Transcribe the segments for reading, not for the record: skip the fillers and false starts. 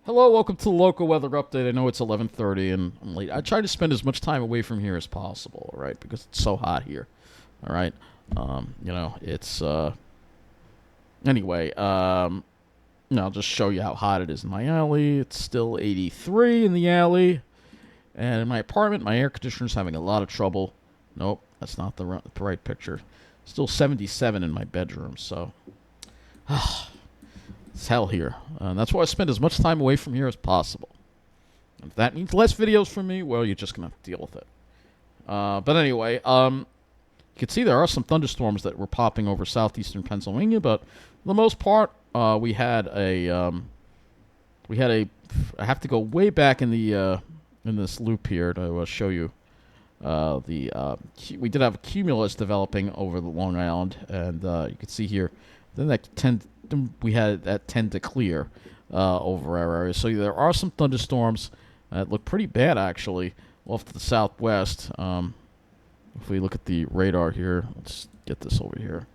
Hello, welcome to the local weather update. I know it's 11:30 and I'm late. I try to spend as much time away from here as possible, all right? Because it's so hot here. All right. It's anyway, I'll just show you how hot it is in my alley. It's still 83 in the alley. And in my apartment, my air conditioner's having a lot of trouble. Nope, that's not the right picture. Still 77 in my bedroom, so it's hell here. That's why I spend as much time away from here as possible. If that means less videos from me, well, you're just going to have to deal with it. But anyway, you can see there are some thunderstorms that were popping over southeastern Pennsylvania, but for the most part, we had a I have to go way back in the in this loop here to show you we did have a cumulus developing over the Long Island, and you can see here. Then we had that tend to clear over our area. So there are some thunderstorms that look pretty bad actually off to the southwest. If we look at the radar here, let's get this over here.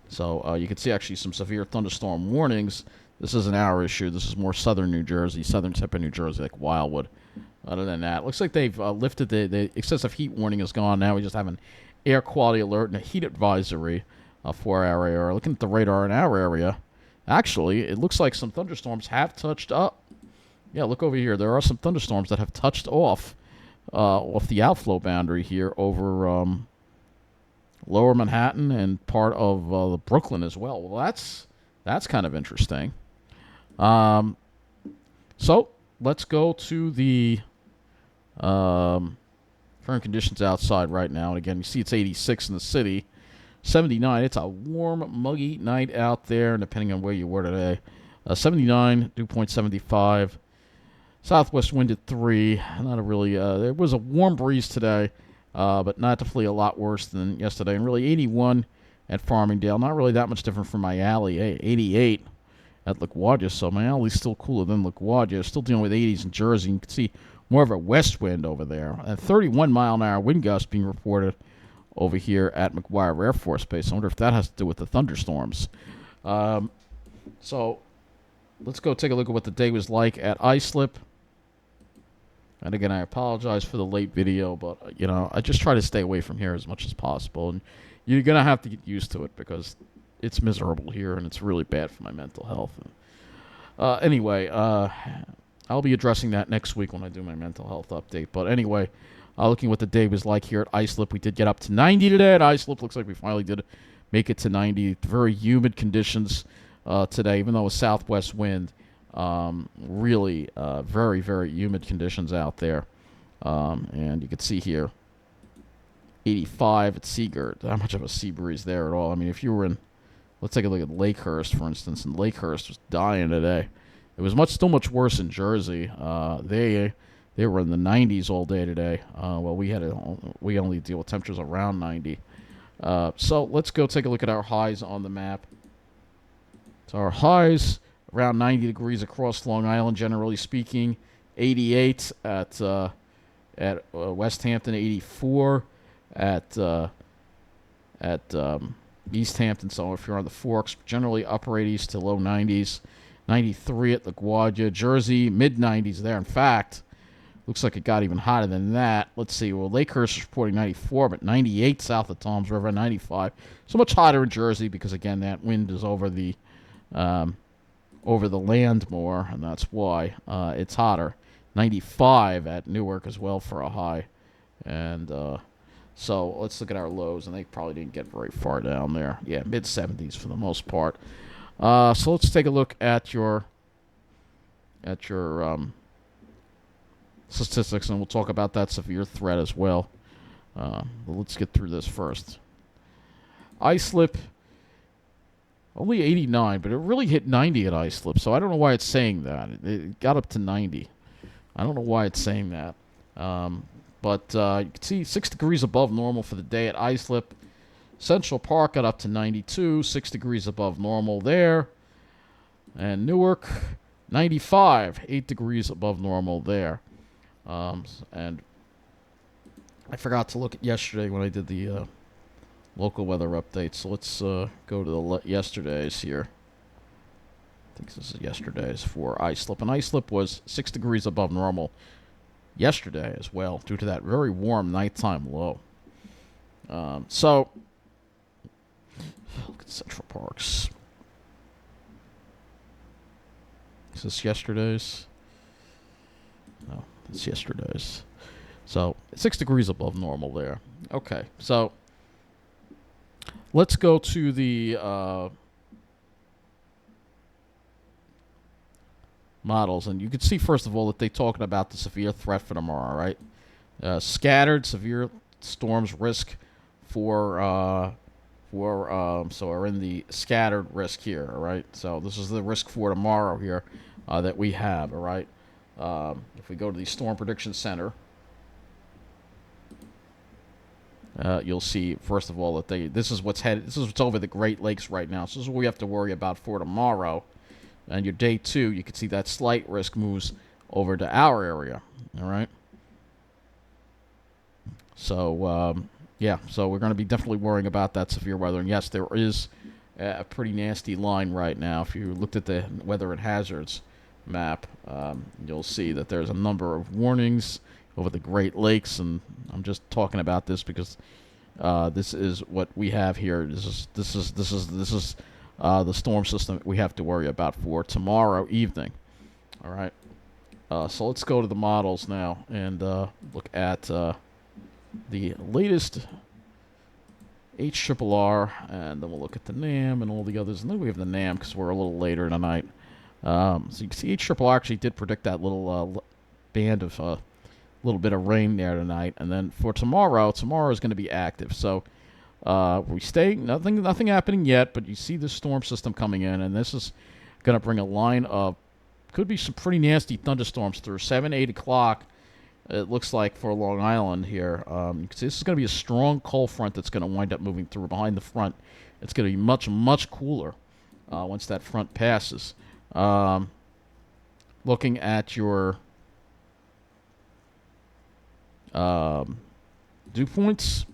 So you can see actually some severe thunderstorm warnings. This isn't our issue. This is more southern New Jersey, southern tip of New Jersey, like Wildwood. Other than that, looks like they've lifted the excessive heat warning is gone. Now we just have an air quality alert and a heat advisory for our area. Looking at the radar in our area, actually, it looks like some thunderstorms have touched up. Yeah, look over here. There are some thunderstorms that have touched off the outflow boundary here over lower Manhattan and part of Brooklyn as well. Well, that's kind of interesting. So let's go to the current conditions outside right now. And again, you see it's 86 in the city. 79, it's a warm, muggy night out there, depending on where you were today. 79, dew point 75. Southwest wind at 3. Not a really, there was a warm breeze today, but not definitely a lot worse than yesterday. And really 81 at Farmingdale. Not really that much different from my alley. 88 at LaGuardia, so my alley's still cooler than LaGuardia. Still dealing with 80s in Jersey. You can see more of a west wind over there. And 31 mile an hour wind gust being reported over here at McGuire Air Force Base. I wonder if that has to do with the thunderstorms. So let's go take a look at what the day was like at Islip. And again, I apologize for the late video, but I just try to stay away from here as much as possible. And you're gonna have to get used to it because it's miserable here and it's really bad for my mental health. Anyway, I'll be addressing that next week when I do my mental health update. But anyway. Looking what the day was like here at Islip. We did get up to 90 today at Islip. Looks like we finally did make it to 90. Very humid conditions today, even though a southwest wind. Really very, very humid conditions out there. And you can see here, 85 at Seagirt. Not much of a sea breeze there at all. I mean, if you were in, let's take a look at Lakehurst, for instance. And Lakehurst was dying today. It was still much worse in Jersey. They were in the 90s all day today. Well, we only deal with temperatures around 90. So let's go take a look at our highs on the map. So our highs around 90 degrees across Long Island, generally speaking. 88 at West Hampton. 84 at East Hampton. So if you're on the Forks, generally upper 80s to low 90s. 93 at LaGuardia. Jersey, mid 90s there. In fact, looks like it got even hotter than that. Let's see. Well, Lakehurst is reporting 94, but 98 south of Toms River, 95. So much hotter in Jersey because, again, that wind is over the land more, and that's why it's hotter. 95 at Newark as well for a high. And so let's look at our lows, and they probably didn't get very far down there. Yeah, mid-70s for the most part. So let's take a look at your statistics, and we'll talk about that severe threat as well. Let's get through this first. Islip, only 89, but it really hit 90 at Islip, so I don't know why it's saying that. It got up to 90. I don't know why it's saying that. But you can see 6 degrees above normal for the day at Islip. Central Park got up to 92, 6 degrees above normal there. And Newark, 95, 8 degrees above normal there. And I forgot to look at yesterday when I did the local weather update. So let's go to the yesterday's here. think this is yesterday's for islip. And islip was 6 degrees above normal yesterday as well, due to that very warm nighttime low. So, look at Central Parks. Is this yesterday's? No, it's yesterday's. So, 6 degrees above normal there. Okay, so let's go to the models. And you can see, first of all, that they're talking about the severe threat for tomorrow, right? Scattered severe storms risk so are in the scattered risk here, all right? So this is the risk for tomorrow here that we have, all right? If we go to the Storm Prediction Center, you'll see, first of all, that this is what's over the Great Lakes right now. So this is what we have to worry about for tomorrow. And your day 2, you can see that slight risk moves over to our area, all right? So, yeah, so we're going to be definitely worrying about that severe weather. And yes, there is a pretty nasty line right now. If you looked at the weather and hazards map, you'll see that there's a number of warnings over the Great Lakes. And I'm just talking about this because this is what we have here. This is the storm system we have to worry about for tomorrow evening. All right. So let's go to the models now and look at the latest HRRR, and then we'll look at the NAM and all the others. And then we have the NAM because we're a little later tonight. So you can see HRRR actually did predict that little band of little bit of rain there tonight. And then for tomorrow is going to be active. So we stay, nothing happening yet, but you see this storm system coming in, and this is going to bring a line of, could be some pretty nasty thunderstorms through 7, 8 o'clock. It looks like for Long Island here. You can see this is going to be a strong cold front that's going to wind up moving through behind the front. It's going to be much, much cooler once that front passes. Looking at your dew points,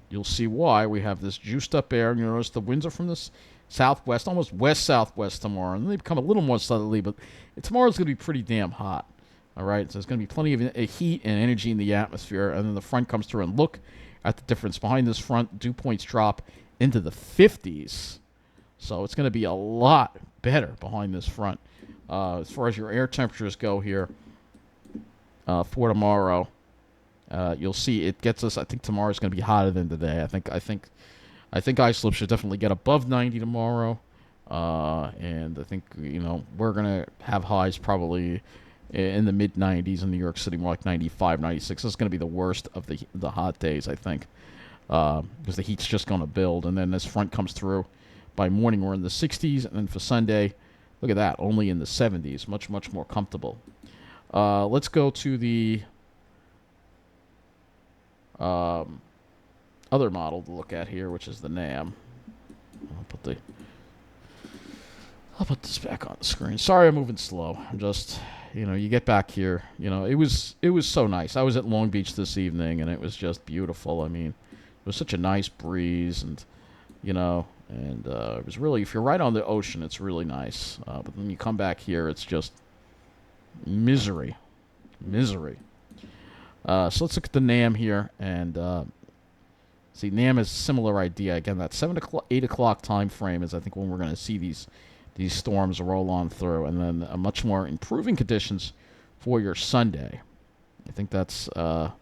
you'll see why we have this juiced up air. And you notice the winds are from this southwest, almost west-southwest tomorrow. And they become a little more southerly, but tomorrow's going to be pretty damn hot. All right, so there's going to be plenty of heat and energy in the atmosphere, and then the front comes through, and look at the difference. Behind this front, dew points drop into the 50s, so it's going to be a lot better behind this front. As far as your air temperatures go here for tomorrow, you'll see it gets us, I think tomorrow's going to be hotter than today. I think islip should definitely get above 90 tomorrow, and I think, we're going to have highs probably in the mid-90s in New York City, more like 95, 96. This is going to be the worst of the hot days, I think, because the heat's just going to build. And then this front comes through. By morning, we're in the 60s. And then for Sunday, look at that, only in the 70s. Much, much more comfortable. Let's go to the other model to look at here, which is the NAM. I'll put this back on the screen. Sorry I'm moving slow. I'm just... you get back here, it was so nice. I was at Long Beach this evening, and it was just beautiful. I mean, it was such a nice breeze, and, it was really, if you're right on the ocean, it's really nice. But when you come back here, it's just misery. So let's look at the NAM here, and see, NAM is a similar idea. Again, that 8 o'clock time frame is, I think, when we're going to see these storms roll on through, and then a much more improving conditions for your Sunday. I think that's what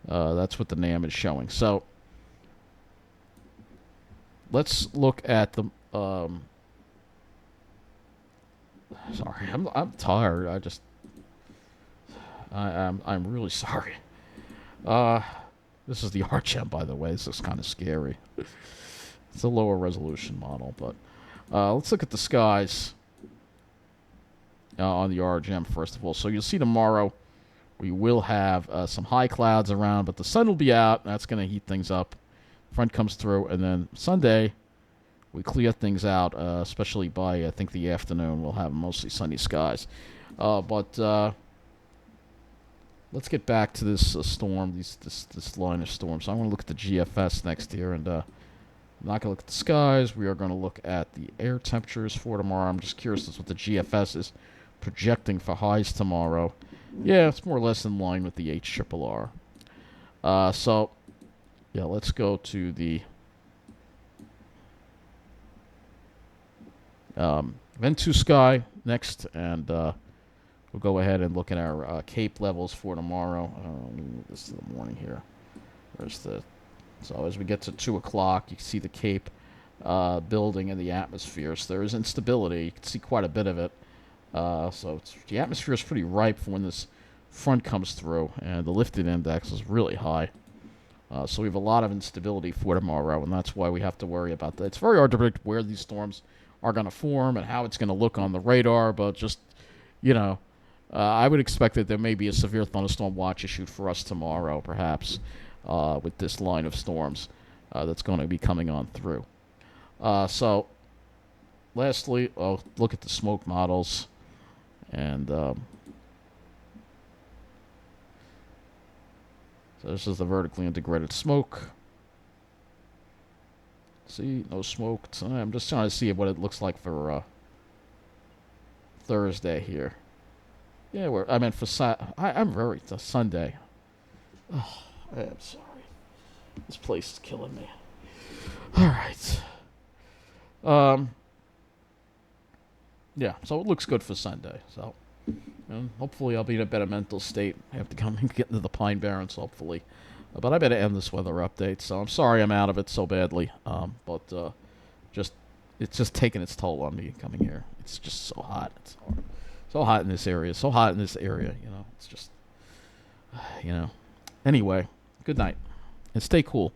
the NAM is showing. So let's look at the. Sorry, I'm tired. I'm really sorry. This is the RGM, by the way. This is kind of scary. It's a lower resolution model, but. Let's look at the skies on the RGM first of all. So you'll see tomorrow we will have some high clouds around, but the sun will be out. That's going to heat things up. Front comes through, and then Sunday we clear things out, especially by, I think, the afternoon. We'll have mostly sunny skies. But let's get back to this storm, this line of storms. So I want to look at the GFS next here, and I'm not going to look at the skies. We are going to look at the air temperatures for tomorrow. I'm just curious as to what the GFS is projecting for highs tomorrow. Yeah, it's more or less in line with the HRRR. So, yeah, let's go to the Ventu sky next, and we'll go ahead and look at our Cape levels for tomorrow. This is the morning here. Where's the... So as we get to 2 o'clock, you can see the Cape building in the atmosphere. So there is instability. You can see quite a bit of it. The atmosphere is pretty ripe for when this front comes through, and the lifted index is really high. So we have a lot of instability for tomorrow, and that's why we have to worry about that. It's very hard to predict where these storms are going to form and how it's going to look on the radar, but just, I would expect that there may be a severe thunderstorm watch issued for us tomorrow, perhaps, with this line of storms that's going to be coming on through. So, lastly, I'll look at the smoke models, and so this is the vertically integrated smoke. See, no smoke. I'm just trying to see what it looks like for Thursday here. Yeah, I meant for Sunday. Oh, I'm sorry. This place is killing me. All right. Yeah, so it looks good for Sunday. So, hopefully I'll be in a better mental state. I have to come and get into the Pine Barrens, hopefully. But I better end this weather update. So I'm sorry I'm out of it so badly. But it's just taking its toll on me coming here. It's just so hot. It's so hot in this area. So hot in this area. It's just, Anyway, good night and stay cool.